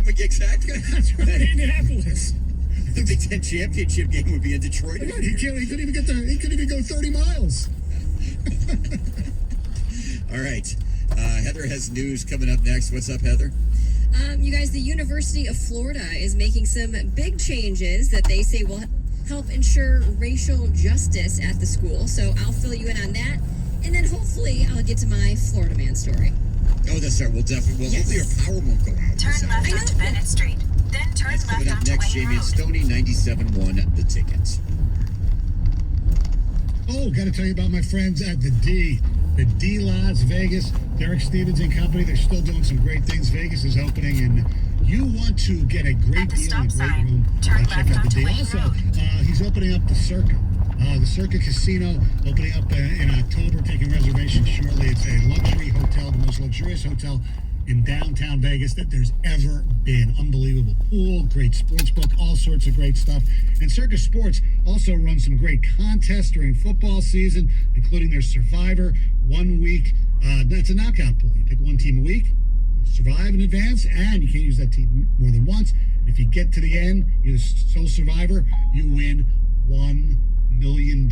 Exactly. That's right, Indianapolis. The Big Ten championship game would be in Detroit. Right, he couldn't even go 30 miles. All right. Heather has news coming up next. What's up, Heather? You guys, the University of Florida is making some big changes that they say will help ensure racial justice at the school. So I'll fill you in on that. And then hopefully I'll get to my Florida man story. Oh, that's right. We'll definitely. Well, hopefully our power won't go out. Turn left onto Bennett Street. Then turn That's left coming up onto next. Wayne Jamie and Road. Stoney, 97.1 The Tickets. Oh, got to tell you about my friends at the D. The D Las Vegas. Derek Stevens and company. They're still doing some great things. Vegas is opening, and you want to get a great deal in a great room. Turn Check left out the onto D. Wayne Also, Road. he's opening up the Circa. The Circa Casino opening up in October, taking reservations shortly. It's a luxury hotel, the most luxurious hotel in downtown Vegas that there's ever been. Unbelievable pool, great sports book, all sorts of great stuff. And Circa Sports also runs some great contests during football season, including their Survivor 1 week. That's a knockout pool. You pick one team a week, survive in advance, and you can't use that team more than once. And if you get to the end, you're the sole survivor, you win $1 million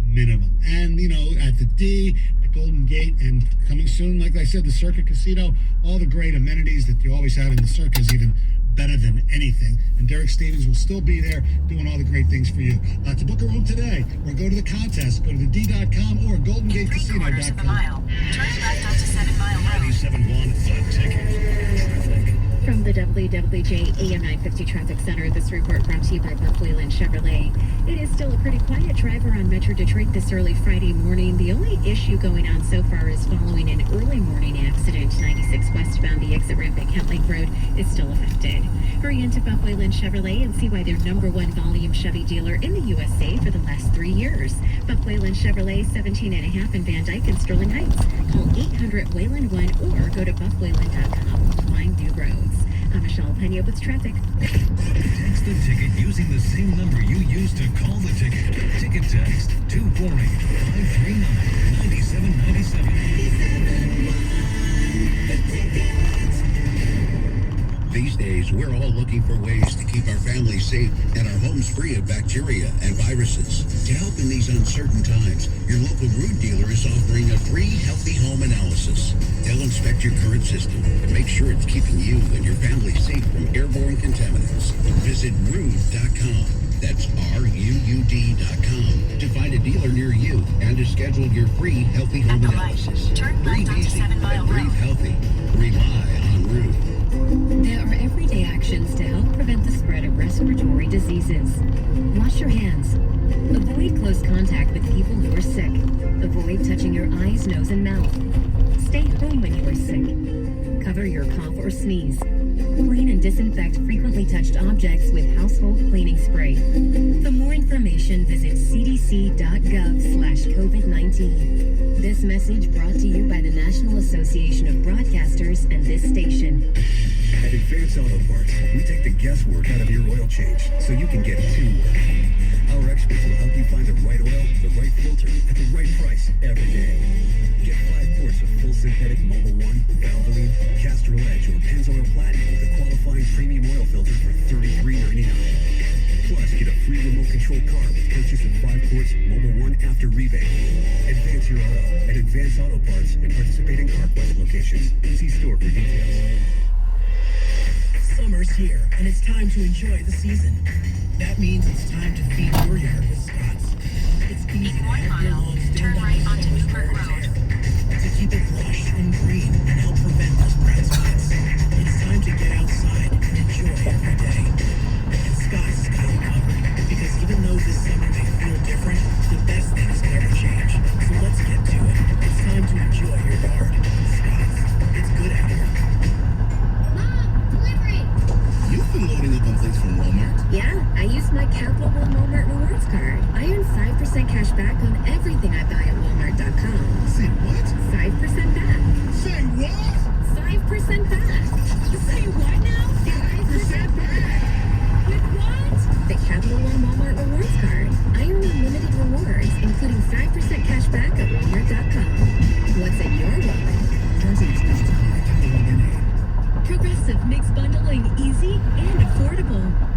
minimum. And, you know, at the D, the Golden Gate, and coming soon, like I said, the Circa Casino, all the great amenities that you always have in the Circa is even better than anything. And Derek Stevens will still be there doing all the great things for you. To book a room today or go to the contest, go to the D.com or In 3/4 of a GoldenGateCasino.com. mile, turn left onto 7 Mile Road. 97.1 The Ticket. From the WWJ AM 950 Traffic Center, this report brought to you by Buck Whalen Chevrolet. It is still a pretty quiet drive around Metro Detroit this early Friday morning. The only issue going on so far is following an early morning accident. 96 westbound, the exit ramp at Kent Lake Road is still affected. Hurry into Buck Whalen Chevrolet and see why they're #1 volume Chevy dealer in the USA for the last 3 years. Buck Whalen Chevrolet, 17.5 in Van Dyke and Sterling Heights. Call 800-WHALEN-1 or go to buckwhalen.com to find new roads. I'm Michelle Pena with traffic. Text the ticket using the same number you used to call the ticket. Ticket text 248-539-9797. These days, we're all looking for ways to keep our families safe and our homes free of bacteria and viruses. To help in these uncertain times, your local Rude dealer is offering a free Healthy Home Analysis. They'll inspect your current system and make sure it's keeping you and your family safe from airborne contaminants. Visit Rude.com. That's RUUD.com to find a dealer near you and to schedule your free Healthy Home At the light, Analysis. turn left Breathe onto easy 7 Mile and breathe Road. healthy. Rely on Rude. There are everyday actions to help prevent the spread of respiratory diseases. Wash your hands. Avoid close contact with people who are sick. Avoid touching your eyes, nose, and mouth. Stay home when you are sick. Cover your cough or sneeze. Clean and disinfect frequently touched objects with household cleaning spray. For more information, visit cdc.gov/COVID-19. This message brought to you by the National Association of Broadcasters and this station. At Advance Auto Parts, we take the guesswork out of your oil change so you can get to work. Our experts will help you find the right oil, the right filter, at the right price every day. Get 5 quarts of full synthetic Mobil 1, Valvoline, Castrol Edge, or Pennzoil Platinum with a qualifying premium oil filter for $33.99. Plus, get a free remote control car with purchase of 5 quarts Mobil 1 after rebate. Advance your auto at Advance Auto Parts and participating CarQuest locations. See store for details. Summer's here, and it's time to enjoy the season. That means it's time to feed your yard with Scott's. It's easy In to 1 have your mile, lawn stand turn up right in onto summer's Newburgh cold Road. air. To keep it lush and green and help prevent those brown spots. It's time to get outside and enjoy every day. And Scott's has got you covered, because even though this summer may feel different, the best things never change. So let's get to it. It's time to enjoy your yard. Scott's. It's good out here. You've been loading up on things from Walmart. Yeah, I used my Capital One Walmart Rewards card. I earn 5% cash back on everything I buy at Walmart.com. Say what? 5% back. Say what? 5% back. Say what now? 5% back. With what? The Capital One Walmart Rewards card. I earn unlimited rewards, including 5% cash back at Walmart.com. What's in your wallet? Terms and conditions apply. Capital One NA. Progressive makes bundling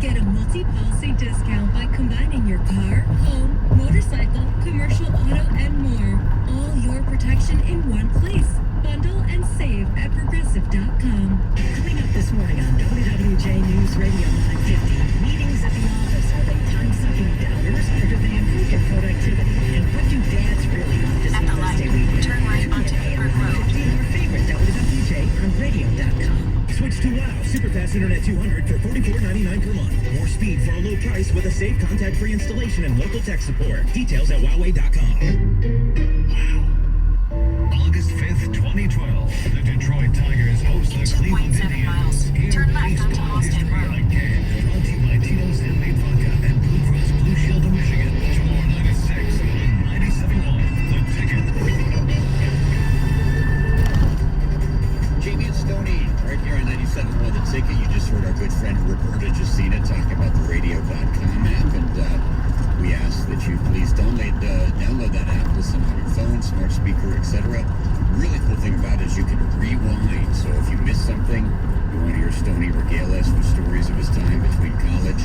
Get a multi-policy discount by combining your car, home, motorcycle, commercial auto, and more. All your protection in one place. Bundle and save at Progressive.com. Coming up this morning on WWJ News Radio 950, meetings at the office, are they time-sucking downers or do they improve your productivity? And what do dads really want to see At the this light, day weekend? turn right onto Beaver Road. Your favorite WWJ on radio.com. Switch to WOW Superfast Internet 200 for $44.99 per month. More speed for a low price with a safe contact-free installation and local tech support. Details at Huawei.com. Wow. August 5th, 2012. The Detroit Tigers host the 2.7 Cleveland Indians. miles. Here, Turn left onto baseball Austin history Road. again. Brought to you by Tito's Handmade Vodka and Blue Cross Blue Shield of Michigan. Tomorrow night at 6 on 97.1. The Ticket. Jamie and Stoney, right here on 97.1 The Ticket. You just heard our good friend Roberta Jacina talk about the radio.com app, and we ask that you please download that app, listen on your phone, smart speaker, etc. Really cool thing about it is you can rewind. So if you missed something, you want to hear Stoney regale us with stories of his time between college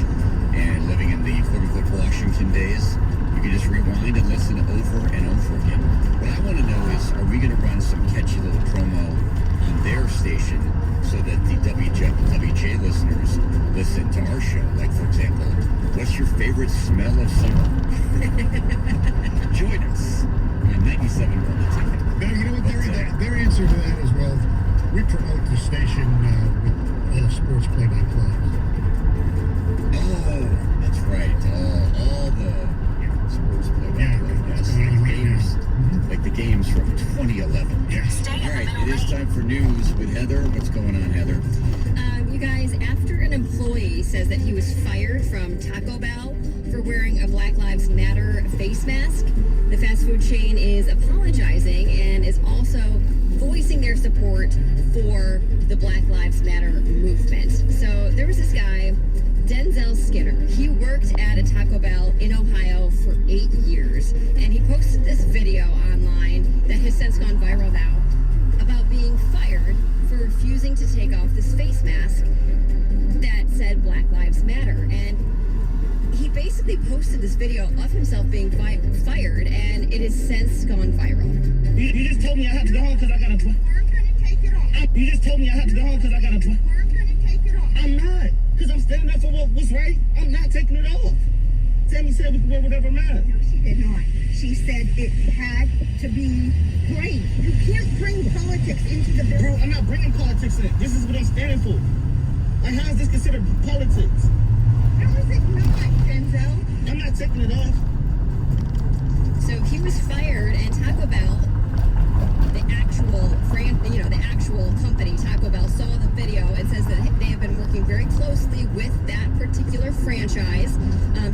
and living in the quote-unquote Washington days, you can just rewind and listen over and over again. What I want to know is, are we going to run some catchy little promo on their station so that the WJ listeners listen to our show? Like, for example, what's your favorite smell of summer? Join us on 97 on The Ticket. Now, you know what? Their answer to that is, well, we promote the station with all the sports play-by-play. Oh, that's right. All the sports play-by-play. Yes. Like the games from 2011. Yeah. Stay in All the right, middle it is lane. time for news with Heather. What's going on, Heather? You guys, after an employee says that he was fired from Taco Bell for wearing a Black Lives Matter face mask, the fast food chain is apologizing and is also voicing their support for the Black Lives Matter movement. So there was this guy, Denzel Skinner. He worked at a Taco Bell in Ohio for 8 years, and he posted this video online that has since gone viral now about being fired for refusing to take off this face mask that said Black Lives Matter. And he basically posted this video of himself being fired, and it has since gone viral. You just told me I have to go home because I got to. You just told me I have to go home because I got to. I'm not, because I'm standing up for what's right. I'm not taking it off. Tammy said we can wear whatever matter. No, she did not. She said it had to be green. You can't bring politics into the bill. Bro, I'm not bringing politics in. This is what I'm standing for. Like, how is this considered politics? How is it not, Denzel? I'm not taking it off. So he was fired, and Taco Bell, the actual company, Taco Bell, saw the video and says that they have been working very closely with that particular franchise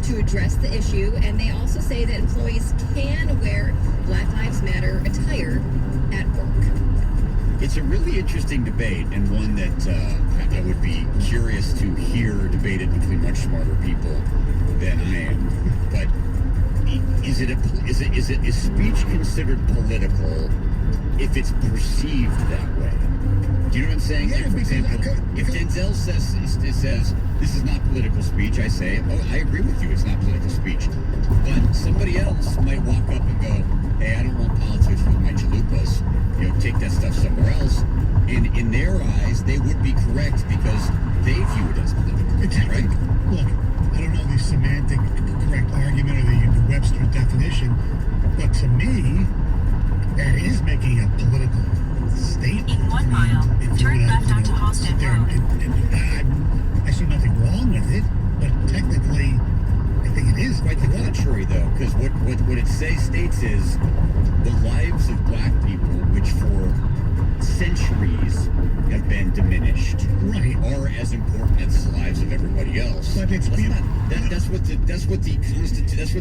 to address the issue. And they also say that employees can wear Black Lives Matter attire at work. It's a really interesting debate, and one that I would be curious to hear debated between much smarter people than I am. But is speech considered political if it's perceived that way? Do you know what I'm saying? Yeah, Like, for example, if Denzel says this is not political speech, I say, oh, I agree with you, it's not political speech. But somebody else might walk up and go, hey, I don't want politics with my chalupas. Take that stuff somewhere else. And in their eyes, they would be correct because they view it as political. Exactly. Right? Look, I don't know the semantic correct argument or the Webster definition, but to me, that is making a political statement. In 1 mile, If turn you're gonna, left onto Halsted sit there Road. I see nothing wrong with it, but technically, I think it is Quite the political. contrary, though, because what it states is the lives of black people, which for centuries have been diminished, Right. are as important as the lives of everybody else. But it's that's what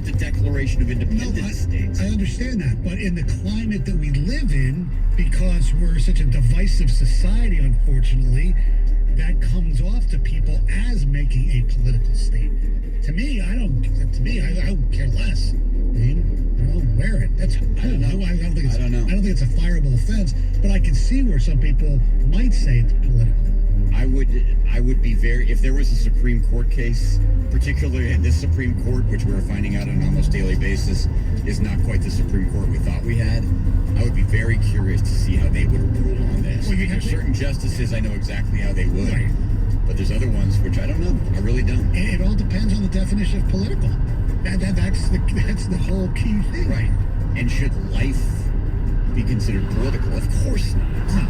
the Declaration of Independence states. I understand that, but in the climate that we live in, because we're such a divisive society, unfortunately, that comes off to people as making a political statement. To me, I don't care less. I mean, wear it. I don't know. I don't think it's a fireable offense, but I can see where some people might say it's political. I would be very, if there was a Supreme Court case, particularly in this Supreme Court, which we're finding out on an almost daily basis is not quite the Supreme Court we thought we had, I would be very curious to see how they would rule on this. Well, There's certain justices I know exactly how they would, Right. but there's other ones which I don't know. I really don't. It all depends on the definition of political. That's the whole key thing. Right. And should life be considered political? Of course not.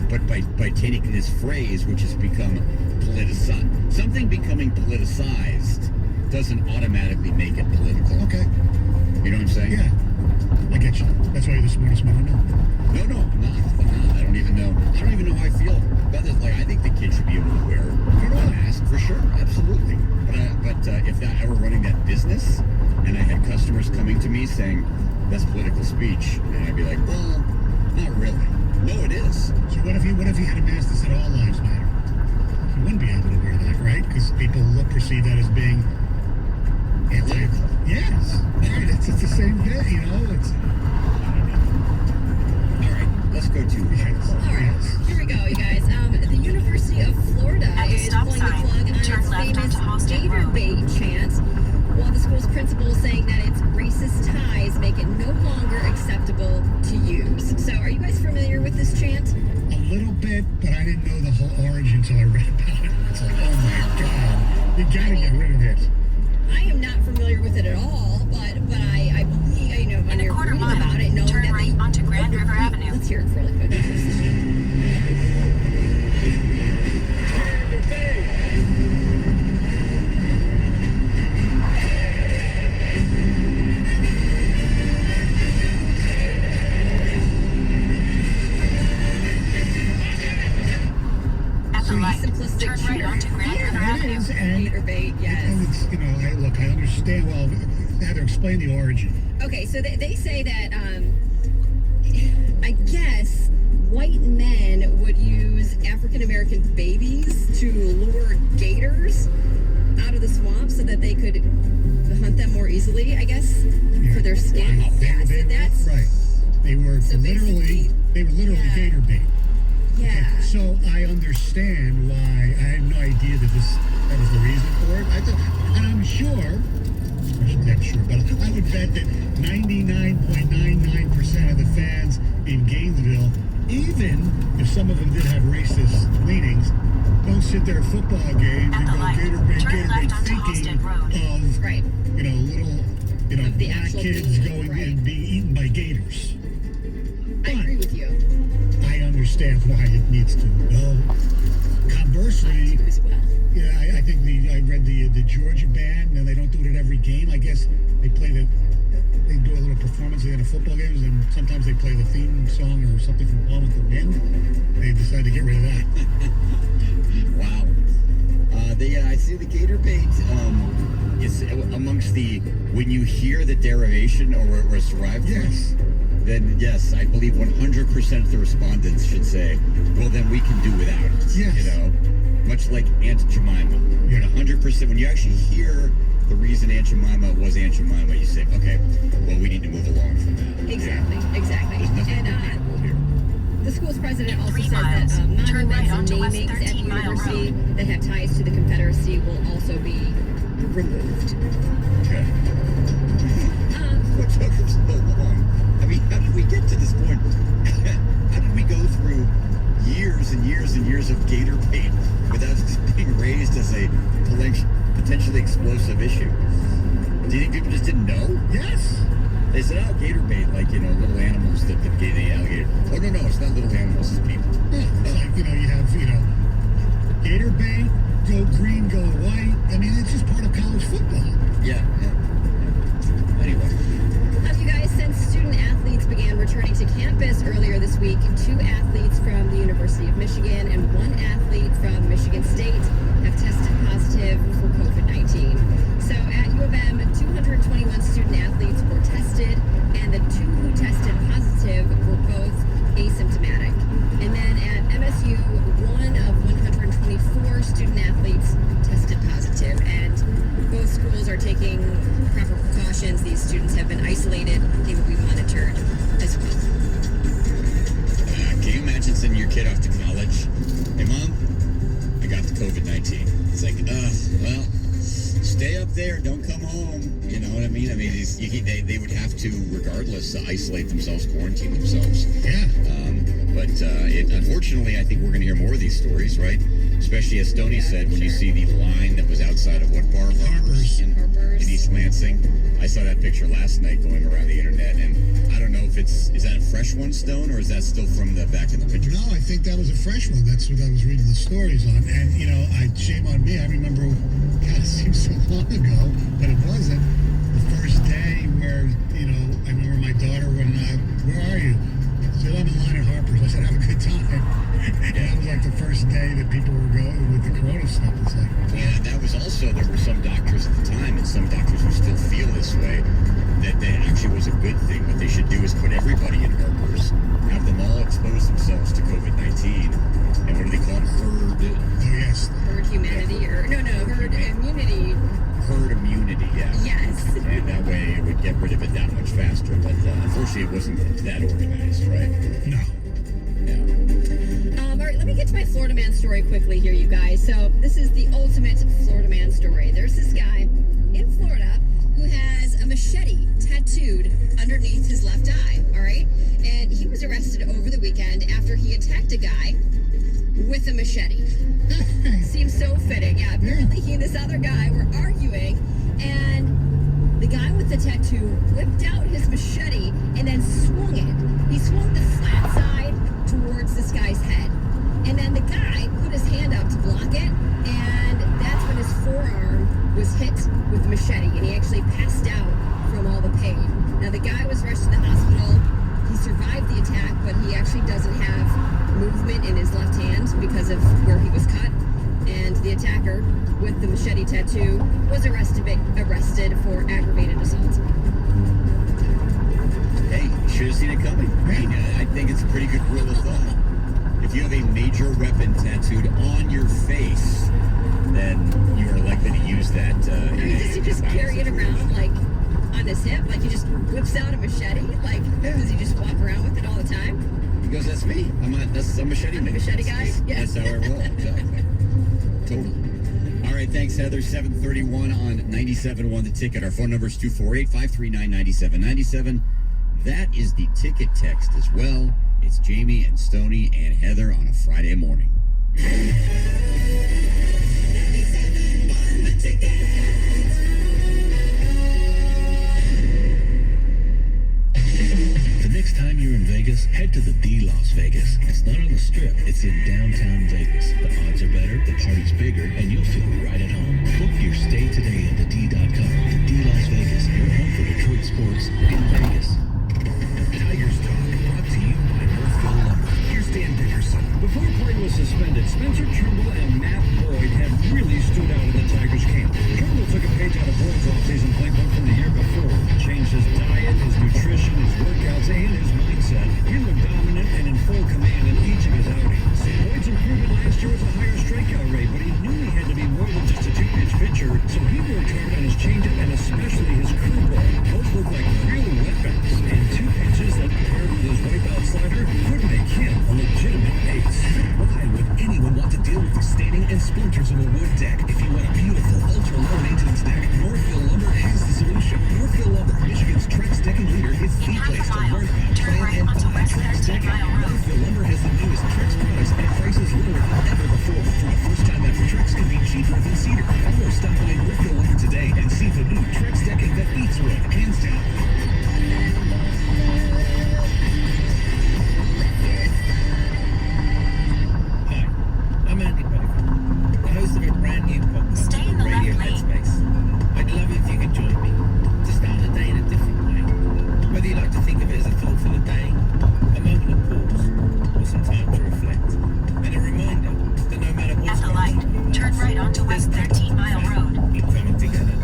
But by taking this phrase, which has become politicized, something becoming politicized doesn't automatically make it political. Okay. You know what I'm saying? Yeah. I get you. That's why you're the smartest man I know. No, I'm not. I don't even know how I feel about this. Like, I think the kids should be able to wear a mask for sure. Absolutely. But if I were running that business and I had customers coming to me saying that's political speech, and I'd be like, well, not really. No, it is. So what if you had a mask that said all lives matter? You wouldn't be able to wear that, right? Because people perceive that as being anti. Yes. Right. It's the same thing, you know. It's. All right, let's go to Yes. All right, Yes. here we go, you guys. The University of Florida At the is stop pulling the sign, plug on turn its left famous onto Halsted Gator Road. bait chant, while the school's principal is saying that its racist ties make it no longer acceptable to use. So, are you guys familiar with this chant? A little bit, but I didn't know the whole origin until I read about it. It's like, oh my God, you gotta get rid of it. I am not familiar with it at all, but I believe, you know, when In a you're quarter reading mile, about it, knowing turn that right onto Grand River Avenue. Let's hear it really quick. At the light, Simplistic turn right cheer. onto Grand River It Avenue. is, and Gator bait, yes. it's, you know, I understand. Well, Heather, explain the origin. Okay, so they say that, I guess, white men would use African American babies to lure gators out of the swamp so that they could hunt them more easily, I guess, for their skin. Wow. Yeah, so that's right. They were So literally yeah. gator bait. yeah. So I understand why. I had no idea that was the reason for it. I thought, and I'm sure, but I would bet that 99.99% of the fans in Gainesville, even if some of them did have racist leanings, don't sit there at football games At and the go light, Gator bait, turn Gator left bait, onto thinking Halsted Road. of Right. little Of the black actual kids meaning, going right. and being eaten by gators. I agree with you. I understand why it needs to go. Conversely, As well. yeah, I think I read the Georgia band, and they don't do it at every game. I guess they do a little performance in a football games, and sometimes they play the theme song or something from home at the win. They decided to get rid of that. wow. I see the gator bait is amongst the, when you hear the derivation or where it's derived Yes. from, then yes, I believe 100% of the respondents should say, well, then we can do without it. Yes. You know, much like Aunt Jemima. Yeah. 100%, when you actually hear the reason Aunt Jemima was Aunt Jemima, you say, okay, well, we need to move along from that. Exactly, Yeah. exactly. There's nothing And debatable here. the school's president also 3 says that miles. Turn right monuments and onto West namings at the 13 Mile university Road. that have ties to the Confederacy will also be removed. Okay. What took us so long? I mean, how did we get to this point? How did we go through years and years and years of gator bait without this being raised as a potentially explosive issue? Do you think people just didn't know? Yes. They said, oh, gator bait, like, little animals that the alligator. Oh, no, it's not little animals, it's people. Yeah, it's like, you have, Gator bait, go green, go white. I mean, it's just part of college football. Yeah. Anyway. You guys, since student athletes began returning to campus earlier this week, 2 athletes from the University of Michigan and 1 athlete from Michigan State have tested positive for COVID-19. So at U of M, 221 student athletes were tested, and the 2 who tested positive were both asymptomatic. And then at MSU, 1 of 124 student athletes tested positive, and both schools are taking proper precautions. These students have been isolated. They will be monitored as well. Can you imagine sending your kid off to college? Hey, Mom, COVID-19. It's like, well, stay up there, don't come home. You know what I mean? I mean, they would have to, regardless, isolate themselves, quarantine themselves. Yeah. But unfortunately, I think we're going to hear more of these stories, right? Especially as Stoney said, when you see the line that was outside of what bar? Harper's. In East Lansing. I saw that picture last night going around the internet, and I don't know if is that a fresh one, Stone, or is that still from the back in the picture? No, I think that was a fresh one. That's what I was reading the stories on. And, you know, shame on me. I remember, God, it seems so long ago, but it wasn't. The first day where, you know, I remember my daughter when, where are you? She said, I'm in line at Harper's. I said, have a good time. And that was like the first day that people were going with the corona stuff. It's like, yeah, and that was also, there were some doctors at the time, and some doctors who still feel this way, that actually was a good thing. What they should do is put everybody in Harper's, have them all expose themselves to COVID-19, and what do they call it? Herd humanity, herd immunity. Herd immunity, yeah. Yes. And that way it would get rid of it that much faster. But unfortunately, it wasn't that organized, right? No. All right, let me get to my Florida man story quickly here, you guys. So this is the ultimate Florida man story. There's this guy in Florida who has a machete tattooed underneath his left eye, all right? And he was arrested over the weekend after he attacked a guy with a machete. Seems so fitting. Yeah, apparently he and this other guy were arguing, and the guy with the tattoo whipped out his machete and then swung it. He swung the flat side towards this guy's head. And then the guy put his hand up to block it, and that's when his forearm was hit with the machete, and he actually passed out from all the pain. Now, the guy was rushed to the hospital. He survived the attack, but he actually doesn't have movement in his left hand because of where he was cut. And the attacker with the machete tattoo was arrested for aggravated assault. Hey, you should have seen it coming. I think it's a pretty good rule of thumb. If you have a major weapon tattooed on your face, then you are likely to use that. Does he just carry it around like on his hip? Like he just whips out a machete? Like does he just walk around with it all the time? He goes, "That's me. I'm a machete man. Machete guy. Yes. That's how I roll." Totally. All right, thanks, Heather. 7:31 on 97.1 The Ticket. Our phone number is 248-539-9797. That is the ticket text as well. It's Jamie and Stoney and Heather on a Friday morning. The next time you're in Vegas, head to the D Las Vegas. It's not on the Strip, it's in downtown Vegas. The odds are better, the party's bigger, and you'll feel right at home. Book your stay today at thed.com. The D Las Vegas, your home for Detroit sports in Vegas. Tigers Talk, brought to you by Northville Lumber. Here's Dan Dickerson. Before play was suspended, Spencer Trimble and Matt Boyd have really stood out in the Tigers camp. Trimble took a page out of Boyd's offseason playbook from the year before. Changed his diet, his nutrition, his workouts, and his mindset. He looked dominant and in full command in each of his outings. Boyd's improvement last year was a higher strikeout rate, but he knew he had to be more than just a two-pitch pitcher, so he worked hard on his changeup and especially his curveball. Both look like real weapons, and two pitches that paired with his wipeout slider could make him a legitimate ace. Why would anyone want to deal with the staining and splinters of a wood deck? If you want a beautiful, ultra-low maintenance deck, Northville Lumber has the solution. Northville Lumber, Michigan's Trex decking leader, is the place to learn about, plan, and buy Trex decking. Northville Lumber has the newest Trex products at prices lower than ever before. For the first time ever, Trex can be cheaper than cedar. Or stop by Northville Lumber today and see the new Trex decking that eats wood, hands down. Hi, I'm Andy Piper, the host of a brand new podcast, Stay in the Radio left lane. Headspace. I'd love it if you could join me to start the day in a different way. Whether you like to think of it as a thought for the day, a moment of pause, or some time to reflect. And a reminder that no matter what's At the going light, on, turn right onto West 13 Mile Road. keep coming together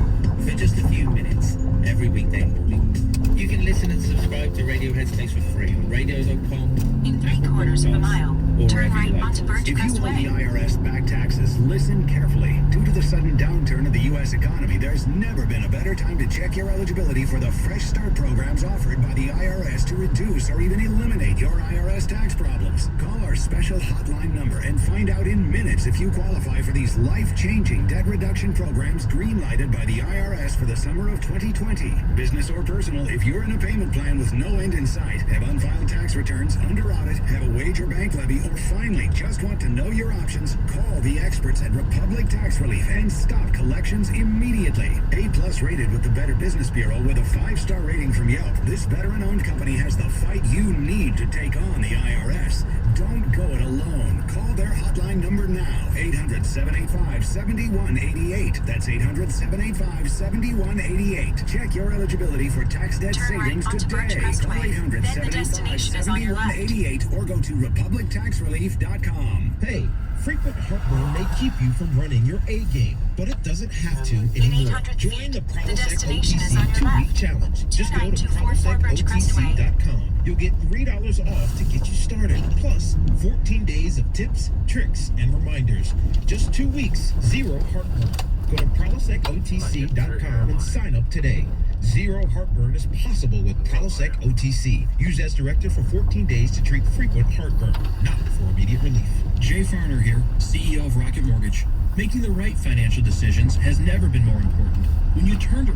for just a few minutes every weekday morning. You can listen and subscribe to Radio Headspace for free on radio.com. In 3/4 of a mile, Or turn wherever you right like onto to listen. If you Birchcrest owe the Way. IRS back taxes, listen carefully. Due to After the sudden downturn of the U.S. economy, there's never been a better time to check your eligibility for the Fresh Start programs offered by the IRS to reduce or even eliminate your IRS tax problems. Call our special hotline number and find out in minutes if you qualify for these life-changing debt reduction programs green-lighted by the IRS for the summer of 2020. Business or personal, if you're in a payment plan with no end in sight, have unfiled tax returns, under audit, have a wage or bank levy, or finally just want to know your options, call the experts at Republic Tax Relief and stop collections immediately. A+ rated with the Better Business Bureau with a 5-star rating from Yelp. This veteran-owned company has the fight you need to take on the IRS. Don't go it alone. Call their hotline number now, 800-785-7188. That's 800-785-7188. Check your eligibility for tax debt Turn right savings onto Birch today. Call Crestway. Then the destination is on your left. 800-785-7188 or go to republictaxrelief.com. Hey, frequent heartburn may keep you from running your A game, but it doesn't have to anymore. 800 Join feet, the the Prilosec destination is OTC on your 2-week left. challenge. Just go to 29244 Birch Crestway. PrilosecOTC.com. You'll get $3 off to get you started, plus 14 days of tips, tricks, and reminders. Just 2 weeks, zero heartburn. Go to PrilosecOTC.com and sign up today. Zero heartburn is possible with Prilosec OTC. Use as directed for 14 days to treat frequent heartburn, not for immediate relief. Jay Farner here, CEO of Rocket Mortgage. Making the right financial decisions has never been more important. When you turn to...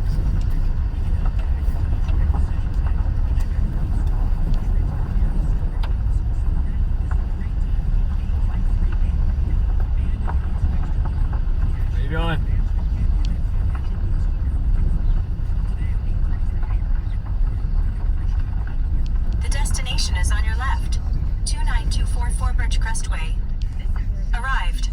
How you doing? The destination is on your left. 29244 Birch Crestway. Arrived.